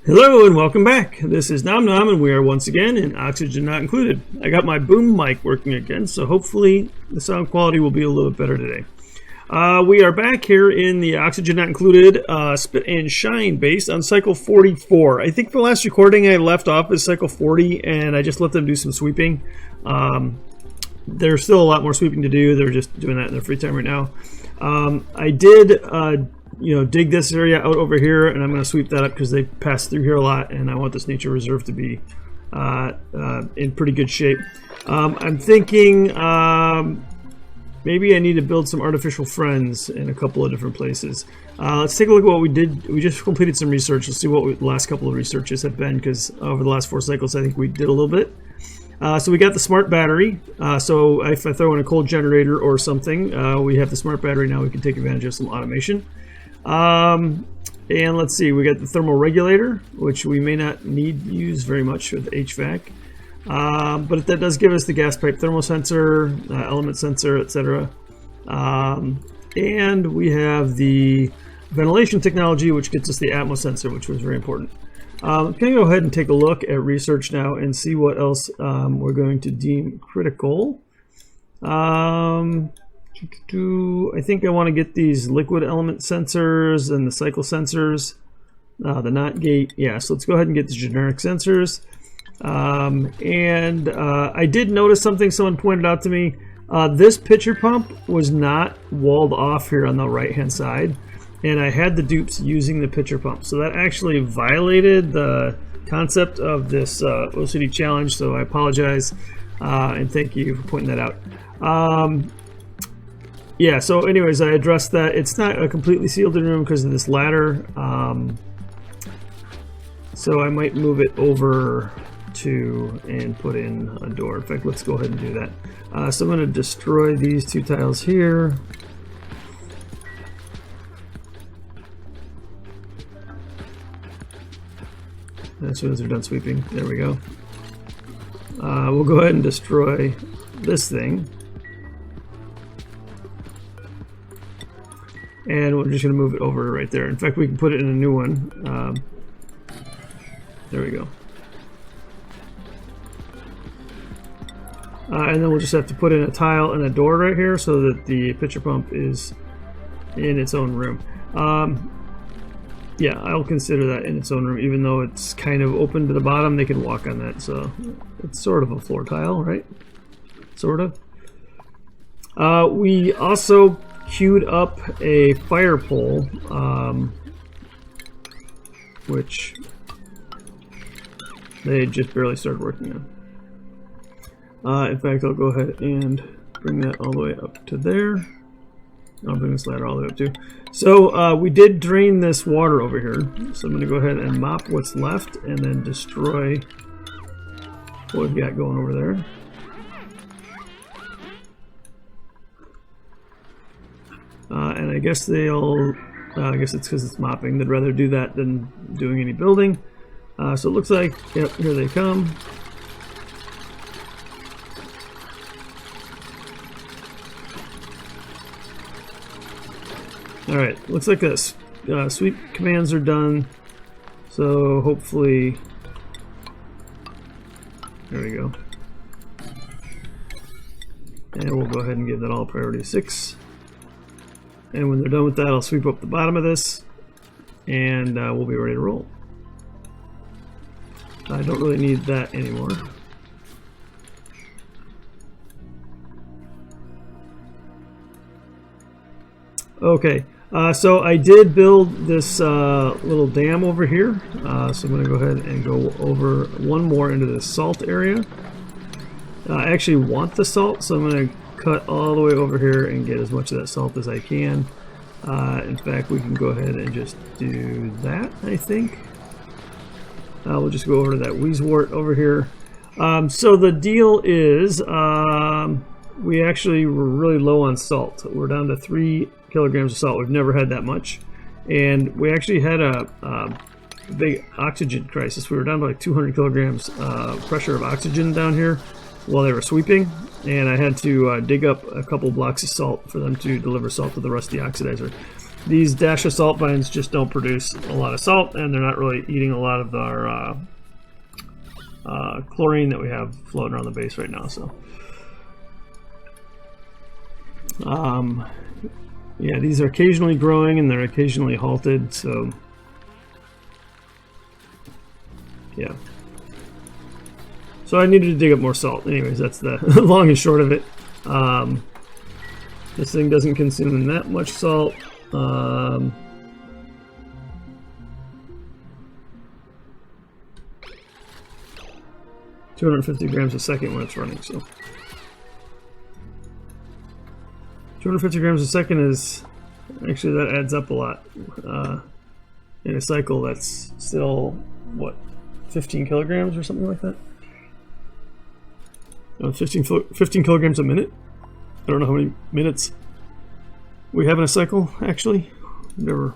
Hello and welcome back. This is Nom Nom and we are once again in Oxygen Not Included. I got my boom mic working again, so hopefully the sound quality will be a little bit better today. We are back here in the Oxygen Not Included Spit and Shine base on cycle 44. I think the last recording I left off is cycle 40 and I just let them do some sweeping. There's still a lot more sweeping to do. They're just doing that in their free time right now. I did dig this area out over here, and I'm going to sweep that up because they pass through here a lot, and I want this nature reserve to be in pretty good shape. I'm thinking maybe I need to build some artificial friends in a couple of different places. Let's take a look at what we did. We just completed some research. Let's see what the last couple of researches have been, because over the last 4 cycles I think we did a little bit. So we got the smart battery. So if I throw in a cold generator or something, we have the smart battery now. We can take advantage of some automation. And let's see, we got the thermal regulator, which we may not need to use very much with HVAC. But that does give us the gas pipe thermal sensor, element sensor, etc. And we have the ventilation technology, which gets us the atmo sensor, which was very important. I'm going to go ahead and take a look at research now and see what else we're going to deem critical. I think I want to get these liquid element sensors and the cycle sensors, the NOT gate. Yeah, so let's go ahead and get the generic sensors. I did notice something someone pointed out to me. This pitcher pump was not walled off here on the right hand side, and I had the dupes using the pitcher pump, so that actually violated the concept of this OCD challenge, so I apologize, and thank you for pointing that out. Yeah, so anyways, I addressed that. It's not a completely sealed in room because of this ladder, so I might move it over to and put in a door. In fact, let's go ahead and do that. So I'm going to destroy these 2 tiles here. As soon as they're done sweeping, there we go. We'll go ahead and destroy this thing. And we're just going to move it over right there. In fact, we can put it in a new one. There we go. And then we'll just have to put in a tile and a door right here so that the pitcher pump is in its own room. Yeah, I'll consider that in its own room, even though it's kind of open to the bottom. They can walk on that, so it's sort of a floor tile, right? Sort of. We also queued up a fire pole, which they just barely started working on. In fact, I'll go ahead and bring that all the way up to there. I'll bring this ladder all the way up too. So we did drain this water over here, so I'm going to go ahead and mop what's left and then destroy what we've got going over there. And I guess they'll, I guess it's because it's mopping, they'd rather do that than doing any building. So it looks like, yep, here they come. Alright, looks like this. Sweep commands are done. So hopefully, there we go. And we'll go ahead and give that all priority 6. And when they're done with that, I'll sweep up the bottom of this, and we'll be ready to roll. I don't really need that anymore. Okay, so I did build this little dam over here. So I'm going to go ahead and go over one more into the salt area. I actually want the salt, so I'm going to cut all the way over here and get as much of that salt as I can. In fact, we can go ahead and just do that, I think. We'll just go over to that Weezewort over here. So the deal is, we actually were really low on salt. We're down to 3 kilograms of salt. We've never had that much. And we actually had a big oxygen crisis. We were down to like 200 kilograms pressure of oxygen down here while they were sweeping. And I had to dig up a couple blocks of salt for them to deliver salt to the rusty oxidizer. these dash of salt vines just don't produce a lot of salt, and they're not really eating a lot of our chlorine that we have floating around the base right now. So yeah, these are occasionally growing and they're occasionally halted, so yeah. So I needed to dig up more salt. Anyways, that's the long and short of it. This thing doesn't consume that much salt. 250 grams a second when it's running, so 250 grams a second is actually, that adds up a lot. In a cycle, that's still what, 15 kilograms or something like that. 15 kilograms a minute. I don't know how many minutes we have in a cycle, actually. I've never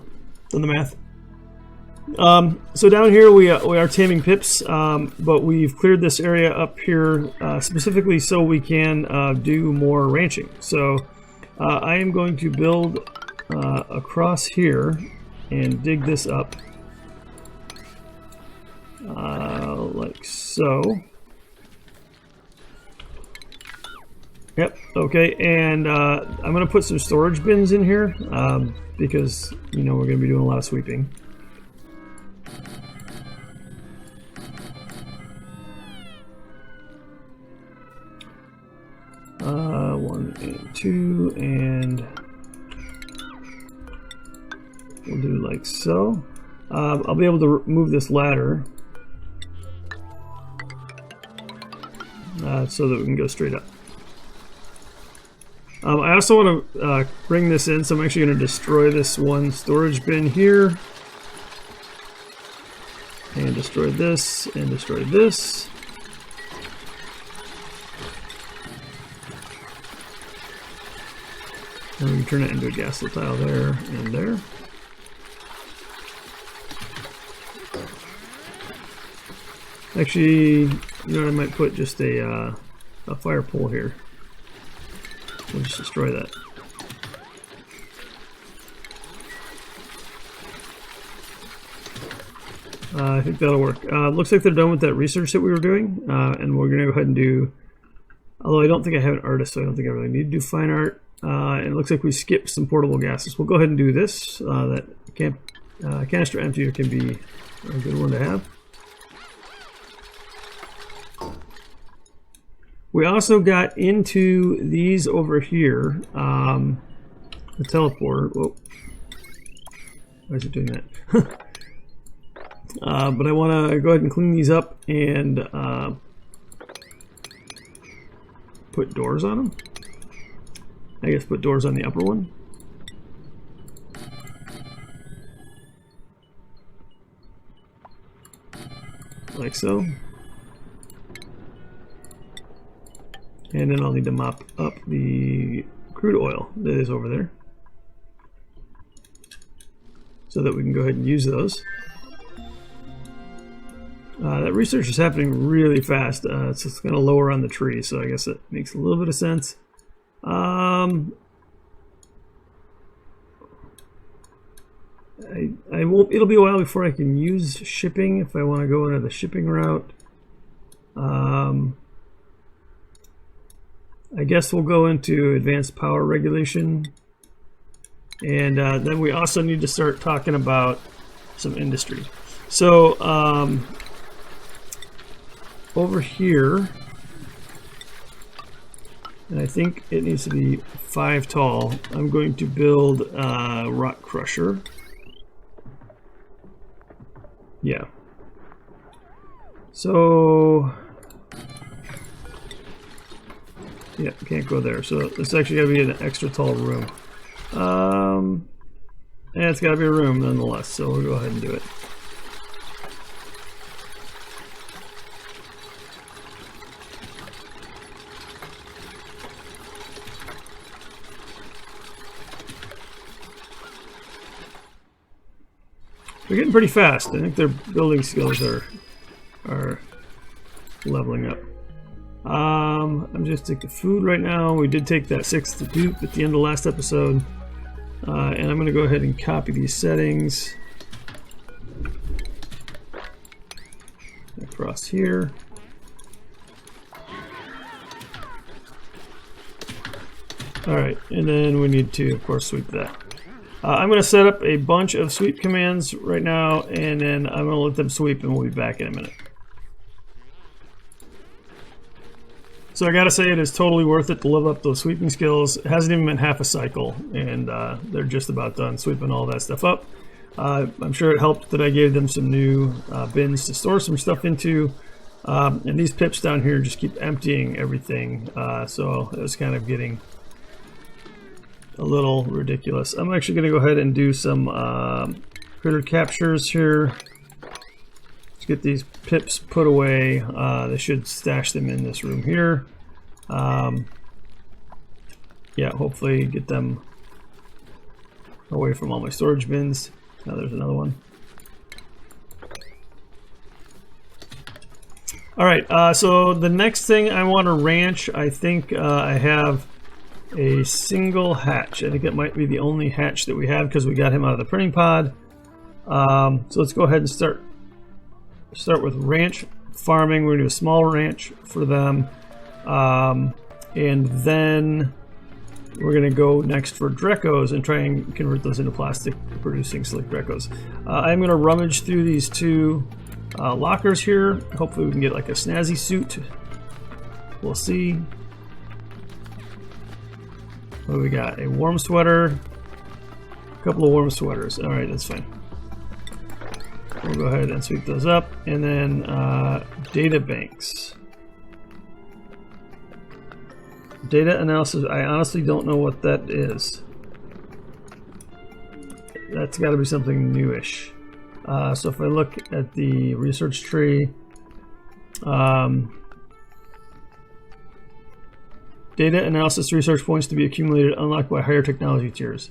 done the math. So down here we are taming pips, but we've cleared this area up here specifically so we can do more ranching. So I am going to build across here and dig this up like so. Yep, okay, and I'm going to put some storage bins in here because, you know, we're going to be doing a lot of sweeping. One and two, and we'll do like so. I'll be able to move this ladder so that we can go straight up. I also want to bring this in, so I'm actually going to destroy this one storage bin here. And destroy this, and destroy this. And we can turn it into a gas tile there and there. Actually, you know what, I might put just a fire pole here. We'll just destroy that. I think that'll work. Looks like they're done with that research that we were doing, and we're going to go ahead and do, although I don't think I have an artist, so I don't think I really need to do fine art. And it looks like we skipped some portable gases. We'll go ahead and do this. That canister emptier can be a good one to have. We also got into these over here, the teleporter. Whoa. Why is it doing that? But I want to go ahead and clean these up and put doors on them. I guess put doors on the upper one. Like so. And then I'll need to mop up the crude oil that is over there, so that we can go ahead and use those. That research is happening really fast. It's just going to lower on the tree, so I guess it makes a little bit of sense. I won't. It'll be a while before I can use shipping if I want to go into the shipping route. I guess we'll go into advanced power regulation, and then we also need to start talking about some industry. So over here, and I think it needs to be 5 tall, I'm going to build a rock crusher. Yeah. So yeah, can't go there. So it's actually got to be an extra tall room. And it's got to be a room nonetheless. So we'll go ahead and do it. They're getting pretty fast. I think their building skills are leveling up. I'm just taking the food right now. We did take that 6th dupe at the end of last episode. And I'm going to go ahead and copy these settings across here. Alright, and then we need to, of course, sweep that. I'm going to set up a bunch of sweep commands right now, and then I'm going to let them sweep, and we'll be back in a minute. So I gotta say, it is totally worth it to level up those sweeping skills. It hasn't even been half a cycle, and they're just about done sweeping all that stuff up. I'm sure it helped that I gave them some new bins to store some stuff into. And these pips down here just keep emptying everything, so it was kind of getting a little ridiculous. I'm actually going to go ahead and do some critter captures here. Let's get these pips put away. They should stash them in this room here. Yeah, hopefully get them away from all my storage bins. Now there's another one. Alright, so the next thing I want to ranch, I think I have a single hatch. I think it might be the only hatch that we have because we got him out of the printing pod. So let's go ahead and start with ranch farming. We're going to do a small ranch for them. And then we're going to go next for Drecos and try and convert those into plastic producing slick Drecos. I'm going to rummage through these two lockers here. Hopefully we can get like a snazzy suit. We'll see. What do we got? A warm sweater. A couple of warm sweaters. Alright, that's fine. We'll go ahead and sweep those up. And then data banks. Data analysis. I honestly don't know what that is. That's got to be something newish. So if I look at the research tree, data analysis research points to be accumulated unlocked by higher technology tiers.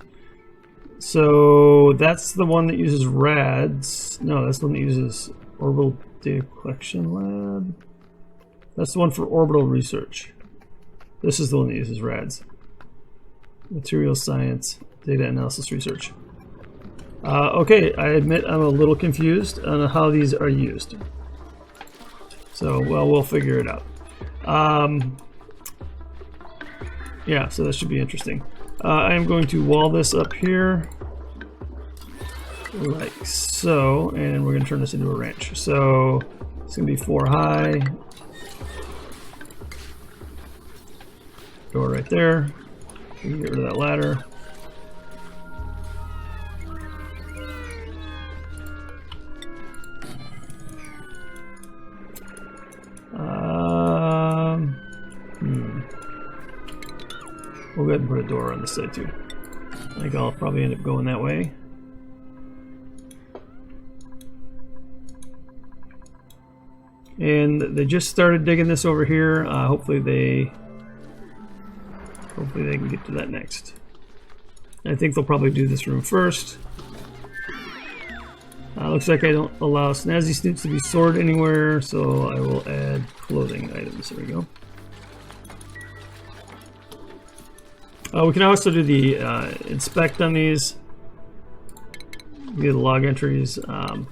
So that's the one that uses RADs. No, that's the one that uses orbital data collection lab. That's the one for orbital research. This is the one that uses RADs. Material science, data analysis research. Okay, I admit I'm a little confused on how these are used. So, well, we'll figure it out. Yeah, so that should be interesting. I am going to wall this up here, like so, and we're going to turn this into a ranch. So, it's going to be 4 high. Door right there. We can get rid of that ladder. We'll go ahead and put a door on this side too. I think I'll probably end up going that way. And they just started digging this over here. Hopefully they can get to that next. I think they'll probably do this room first. Looks like I don't allow snazzy snoots to be stored anywhere, so I will add clothing items. There we go. We can also do the inspect on these. Get the log entries. I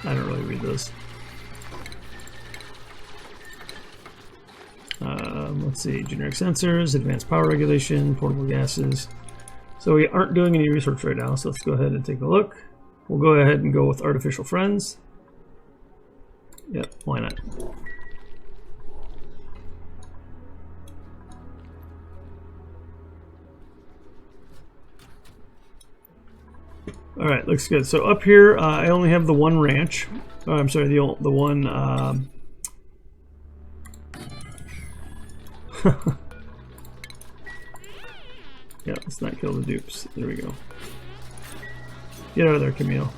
don't really read those. Let's see, generic sensors, advanced power regulation, portable gases. So we aren't doing any research right now, so let's go ahead and take a look. We'll go ahead and go with artificial friends. Yep, why not? All right, looks good. So up here, I only have the one ranch. Oh, I'm sorry, the one. Yeah, let's not kill the dupes. There we go. Get out of there, Camille.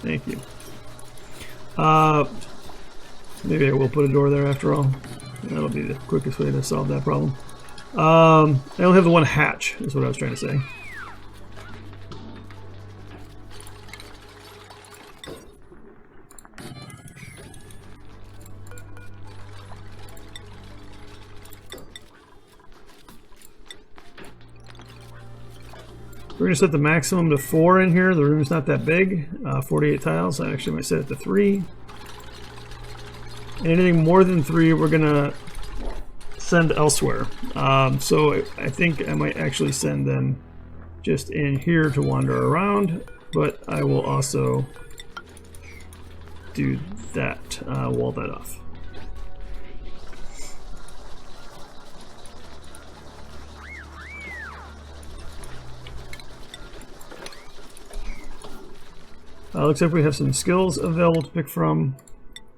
Thank you. Maybe I will put a door there after all. That'll be the quickest way to solve that problem. I only have the one hatch, is what I was trying to say. we're going to set the maximum to 4 in here. The room's not that big. 48 tiles. I actually might set it to 3. Anything more than 3, we're going to send elsewhere. So I think I might actually send them just in here to wander around, but I will also do that, wall that off. Looks like we have some skills available to pick from.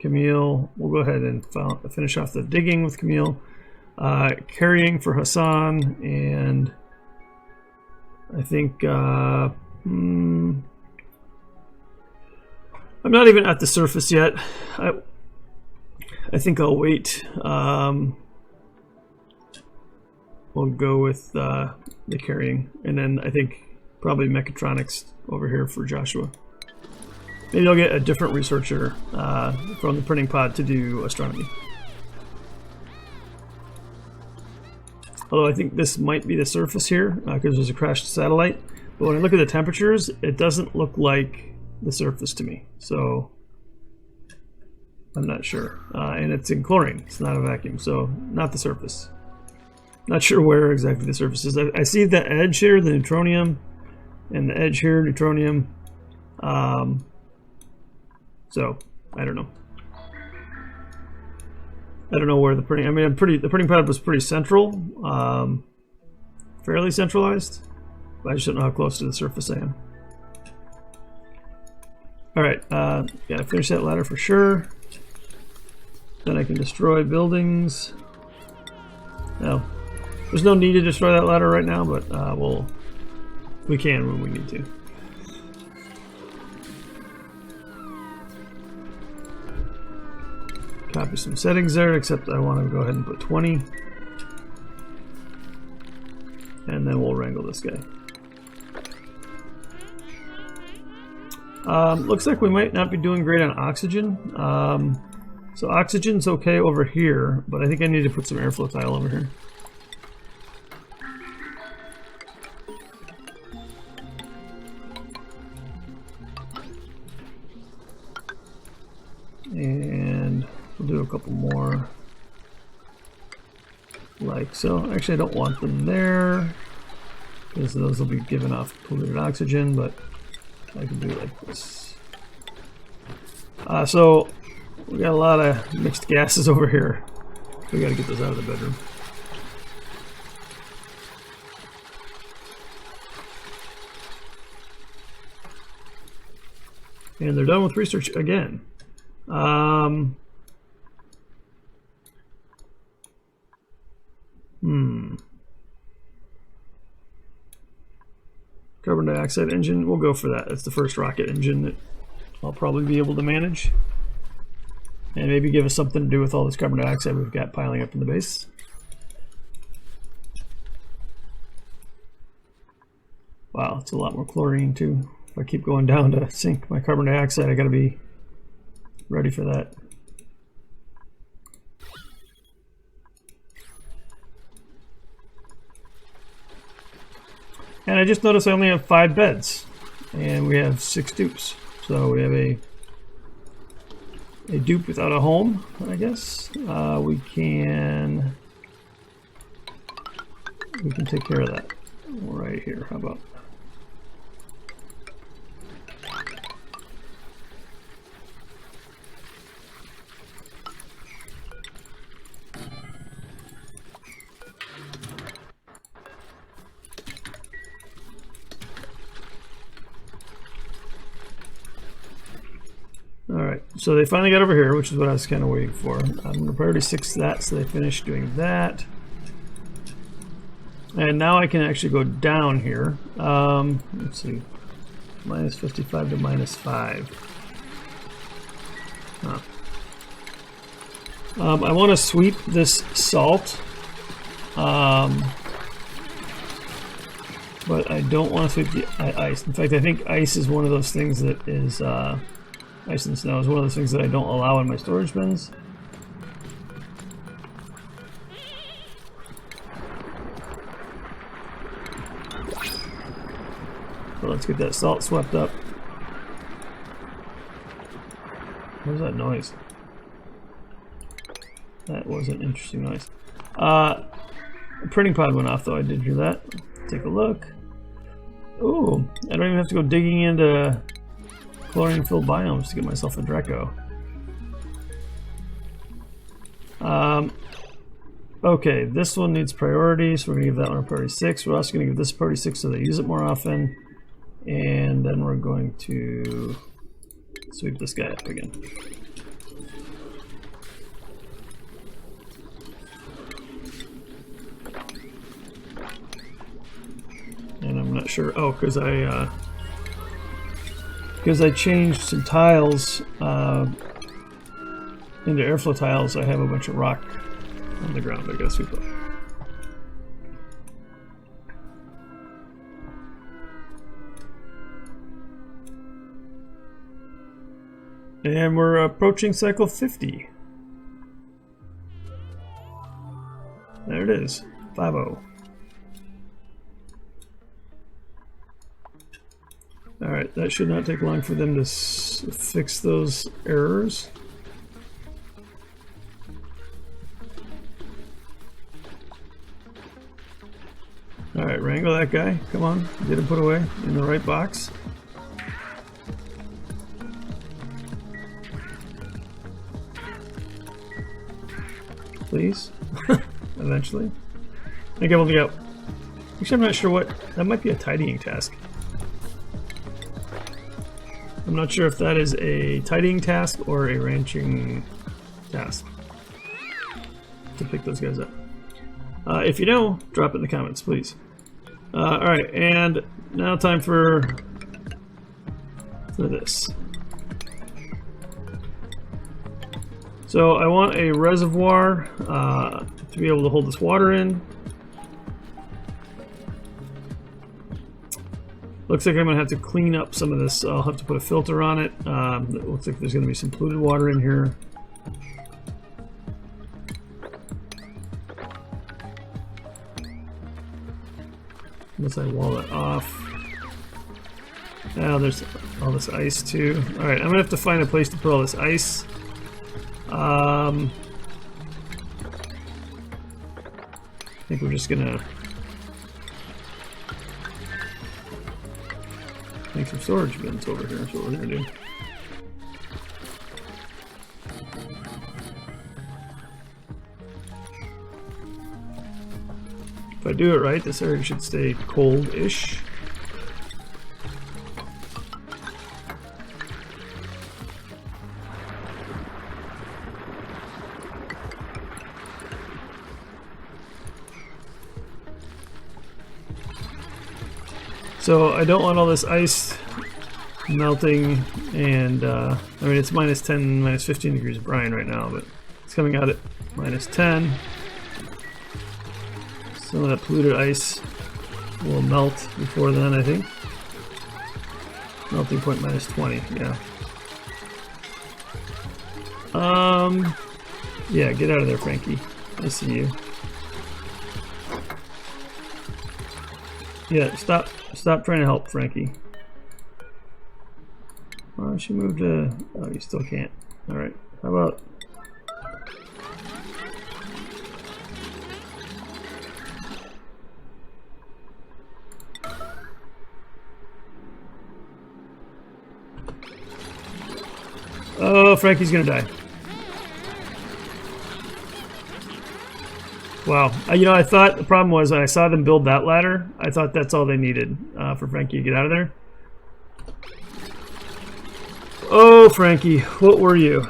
Camille, we'll go ahead and finish off the digging with Camille. Carrying for Hassan, and I think I'm not even at the surface yet. I think I'll wait. We'll go with the carrying, and then I think probably mechatronics over here for Joshua. Maybe I'll get a different researcher from the printing pod to do astronomy. Although I think this might be the surface here because there's a crashed satellite. But when I look at the temperatures, it doesn't look like the surface to me. So I'm not sure. And it's in chlorine. It's not a vacuum. So not the surface. Not sure where exactly the surface is. I see the edge here, the neutronium, and the edge here, neutronium. So I don't know. I don't know where the printing. I mean, the printing pod was pretty central, fairly centralized. But I just don't know how close to the surface I am. All right, gotta finish that ladder for sure. Then I can destroy buildings. No, there's no need to destroy that ladder right now, but we can when we need to. Copy some settings there, except I want to go ahead and put 20. And then we'll wrangle this guy. Looks like we might not be doing great on oxygen. So oxygen's okay over here, but I think I need to put some airflow tile over here. And we'll do a couple more like so. Actually, I don't want them there because those will be giving off polluted oxygen, but I can do it like this. So we got a lot of mixed gases over here. We got to get those out of the bedroom. And they're done with research again. Carbon dioxide engine, we'll go for that. That's the first rocket engine that I'll probably be able to manage. And maybe give us something to do with all this carbon dioxide we've got piling up in the base. Wow, it's a lot more chlorine too. If I keep going down to sink my carbon dioxide, I gotta be ready for that. And I just noticed I only have 5 beds, and we have 6 dupes. So we have a dupe without a home, I guess. We can take care of that right here. How about? Alright, so they finally got over here, which is what I was kind of waiting for. I'm going to priority 6 that, so they finished doing that. And now I can actually go down here. Let's see. Minus 55 to minus 5. Huh. I want to sweep this salt. But I don't want to sweep the ice. In fact, I think ice is one of those things that is... ice and snow is one of those things that I don't allow in my storage bins. let's get that salt swept up. What was that noise? That was an interesting noise. The printing pod went off though, I did hear that. Take a look. Ooh, I don't even have to go digging into chlorine-filled biomes to get myself a Dreco. Okay, this one needs priority, so we're going to give that one a priority 6. We're also going to give this priority 6 so they use it more often. And then we're going to sweep this guy up again. And I'm not sure, oh, because I changed some tiles into airflow tiles. I have a bunch of rock on the ground. I gotta sweep up. And we're approaching cycle 50. There it is, 5-0. Alright, that should not take long for them to fix those errors. Alright, wrangle that guy. Come on, get him put away in the right box. Please. Eventually. I think I've only got... Actually, I'm not sure what... That might be a tidying task. I'm not sure if that is a tidying task or a ranching task to pick those guys up. If you know, drop it in the comments, please. Alright, and now time for this. So I want a reservoir to be able to hold this water in. Looks like I'm going to have to clean up some of this. I'll have to put a filter on it. It looks like there's going to be some polluted water in here. Unless I wall it off. Now there's all this ice too. Alright, I'm going to have to find a place to put all this ice. I think we're just going to make some storage bins over here. That's what we're going to do. If I do it right, this area should stay cold-ish. So I don't want all this ice melting, and I mean it's minus 10, minus 15 degrees of brine right now, but it's coming out at minus 10. Some of that polluted ice will melt before then, I think. Melting point minus 20, yeah. Yeah, get out of there, Frankie. I see you. Yeah, stop trying to help, Frankie. Oh, she moved to... Oh, you still can't. Alright, how about... Oh, Frankie's gonna die. Wow. You know, I thought the problem was I saw them build that ladder. I thought that's all they needed for Frankie to get out of there. Oh, Frankie, what were you?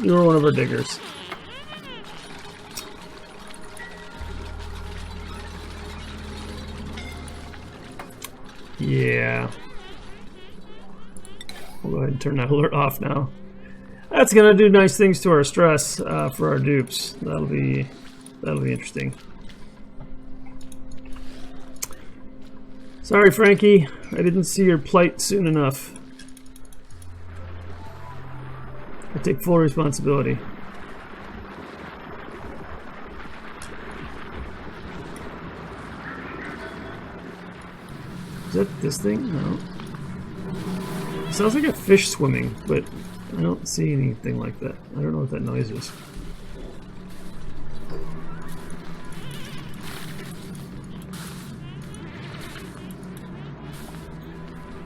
You were one of our diggers. Yeah. We'll go ahead and turn that alert off now. That's gonna do nice things to our stress for our dupes. That'll be interesting. Sorry, Frankie. I didn't see your plight soon enough. I take full responsibility. Is that this thing? No. It sounds like a fish swimming, but I don't see anything like that. I don't know what that noise is.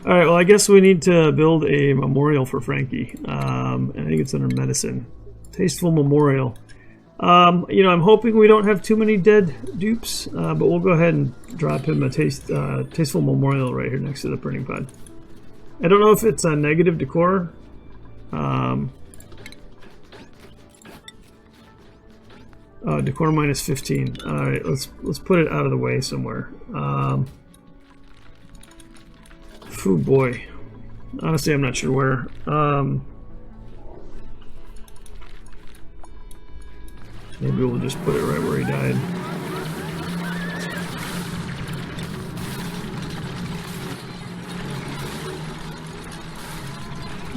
Alright, well I guess we need to build a memorial for Frankie. I think it's under medicine. Tasteful memorial. You know, I'm hoping we don't have too many dead dupes, but we'll go ahead and drop him a tasteful memorial right here next to the printing pod. I don't know if it's a negative decor. Decor minus 15. Alright, let's put it out of the way somewhere. Oh boy. Honestly, I'm not sure where. Maybe we'll just put it right where he died.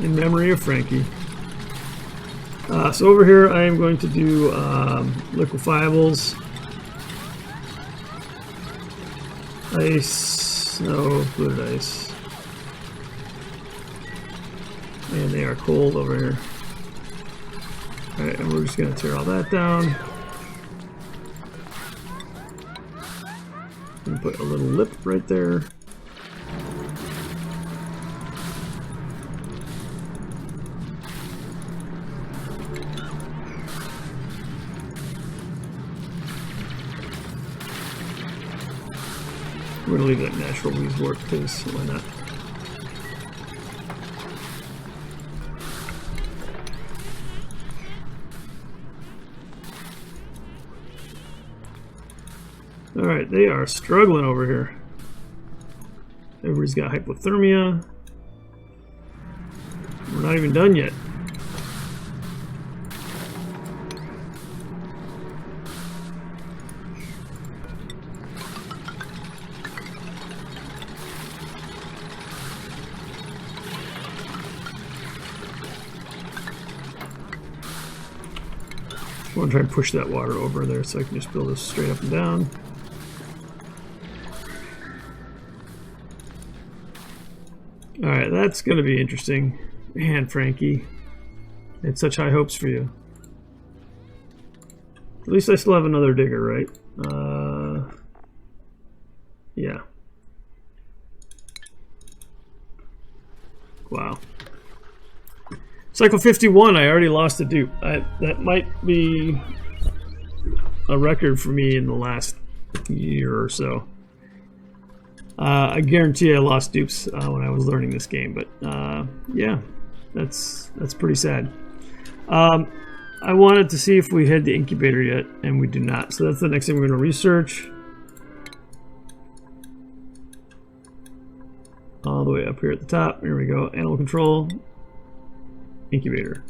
In memory of Frankie. So over here I am going to do liquefiables. Ice, no, fluid ice. And they are cold over here. Alright, and we're just going to tear all that down. And put a little lip right there. We're going to leave that natural beeswax because why not? Alright, they are struggling over here. Everybody's got hypothermia. We're not even done yet. I want to try and push that water over there so I can just build this straight up and down. Alright, that's going to be interesting. Man, Frankie. I had such high hopes for you. At least I still have another digger, right? Yeah. Wow. Cycle 51, I already lost a dupe. That might be a record for me in the last year or so. I guarantee I lost dupes when I was learning this game, but yeah, that's pretty sad. I wanted to see if we had the incubator yet, and we do not. So that's the next thing we're going to research. All the way up here at the top. Here we go. Animal control. Incubator.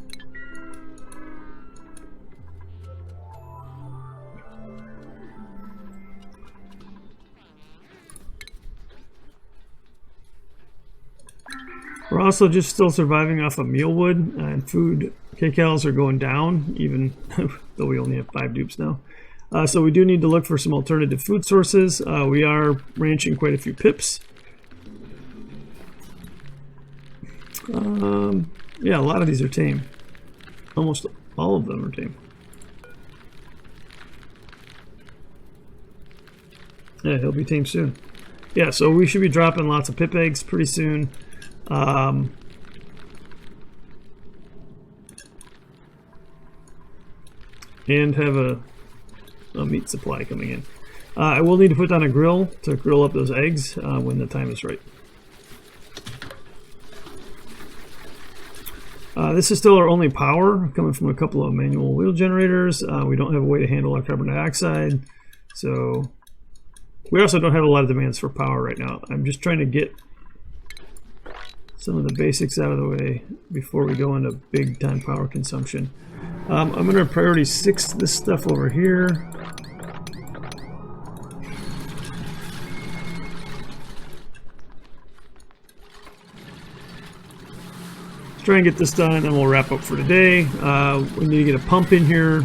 We're also just still surviving off of mealwood, and food kcals are going down, even though we only have 5 dupes now. So we do need to look for some alternative food sources. We are ranching quite a few pips. Yeah, a lot of these are tame. Almost all of them are tame. Yeah, he'll be tame soon. Yeah, so we should be dropping lots of pip eggs pretty soon. And have a meat supply coming in. I will need to put down a grill to grill up those eggs when the time is right. This is still our only power, coming from a couple of manual wheel generators. We don't have a way to handle our carbon dioxide, so we also don't have a lot of demands for power right now. I'm just trying to get some of the basics out of the way before we go into big time power consumption. I'm going to priority 6 this stuff over here. Let's try and get this done, and then we'll wrap up for today. We need to get a pump in here.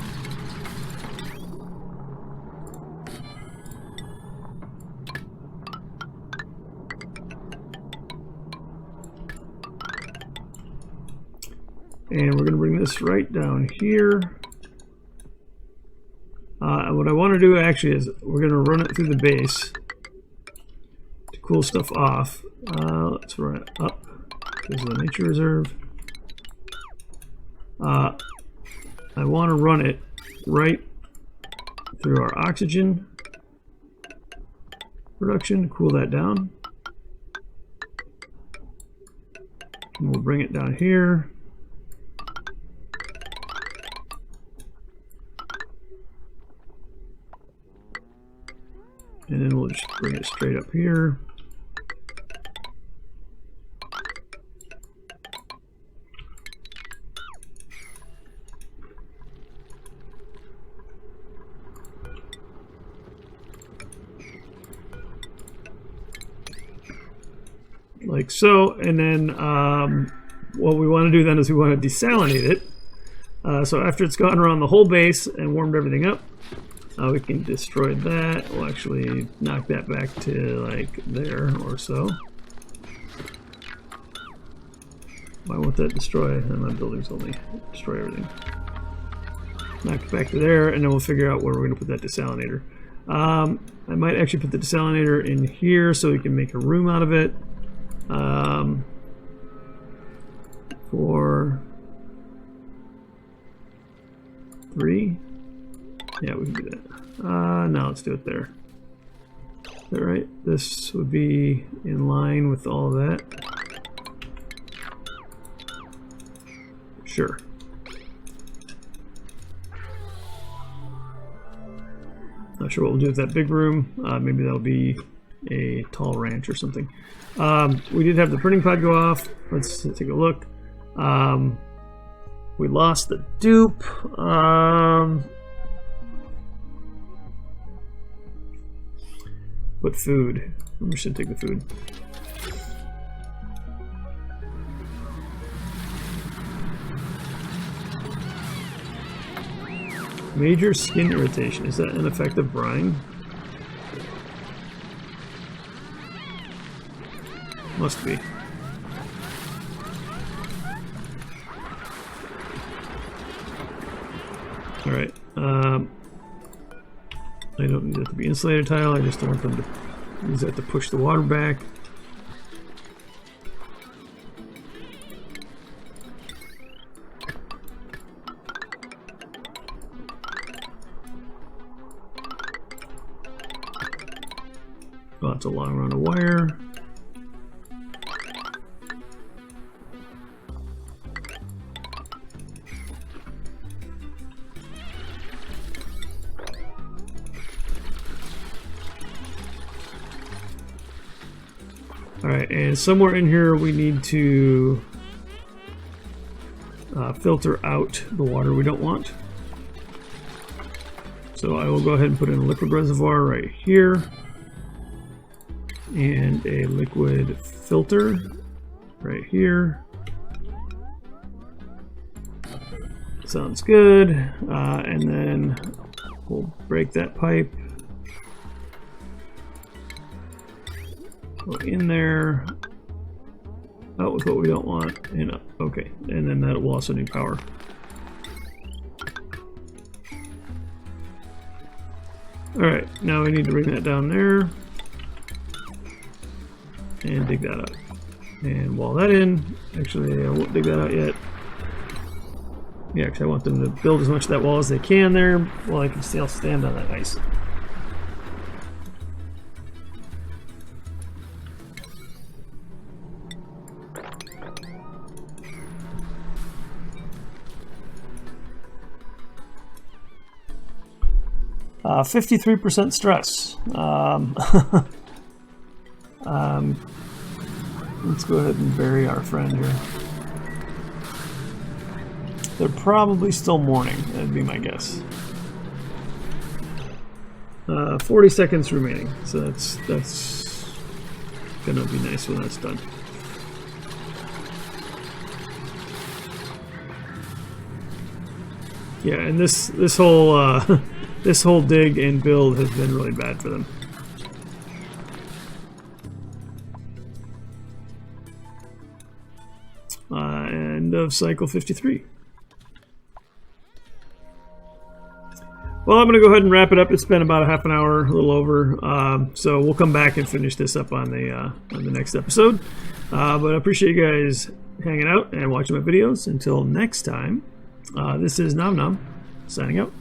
And we're going to bring this right down here. What I want to do actually is we're going to run it through the base to cool stuff off. Let's run it up. This is a nature reserve. I want to run it right through our oxygen production, cool that down. And we'll bring it down here. And then we'll just bring it straight up here. Like so, and then what we want to do then is we want to desalinate it. So after it's gone around the whole base and warmed everything up, we can destroy that. We'll actually knock that back to like there or so. Why won't that destroy? And my buildings only destroy everything. Knock it back to there, and then we'll figure out where we're going to put that desalinator. I might actually put the desalinator in here so we can make a room out of it. For 3. Yeah, we can do that. Now let's do it there. Is that right? This would be in line with all of that. Sure. Not sure what we'll do with that big room. Maybe that'll be a tall ranch or something. We did have the printing pod go off. Let's take a look. We lost the dupe. What food? We should take the food. Major skin irritation. Is that ineffective brine? Must be. Alright. I don't need that to be insulated tile. I just don't want them to use that to push the water back. Lots of long run of wire. Alright, and somewhere in here we need to filter out the water we don't want. So I will go ahead and put in a liquid reservoir right here. And a liquid filter right here. Sounds good. And then we'll break that pipe. Go in there. Out with what we don't want. And up. Okay. And then that will also need power. Alright, now we need to bring that down there. And dig that up. And wall that in. Actually, I won't dig that out yet. Yeah, because I want them to build as much of that wall as they can there while I can still stand on that ice. Uh, 53% stress. Let's go ahead and bury our friend here. They're probably still mourning, that'd be my guess. 40 seconds remaining, so that's gonna be nice when that's done. Yeah, and this whole this whole dig and build has been really bad for them. End of cycle 53. Well, I'm going to go ahead and wrap it up. It's been about a half an hour, a little over. So we'll come back and finish this up on the next episode. But I appreciate you guys hanging out and watching my videos. Until next time, this is Nom Nom signing out.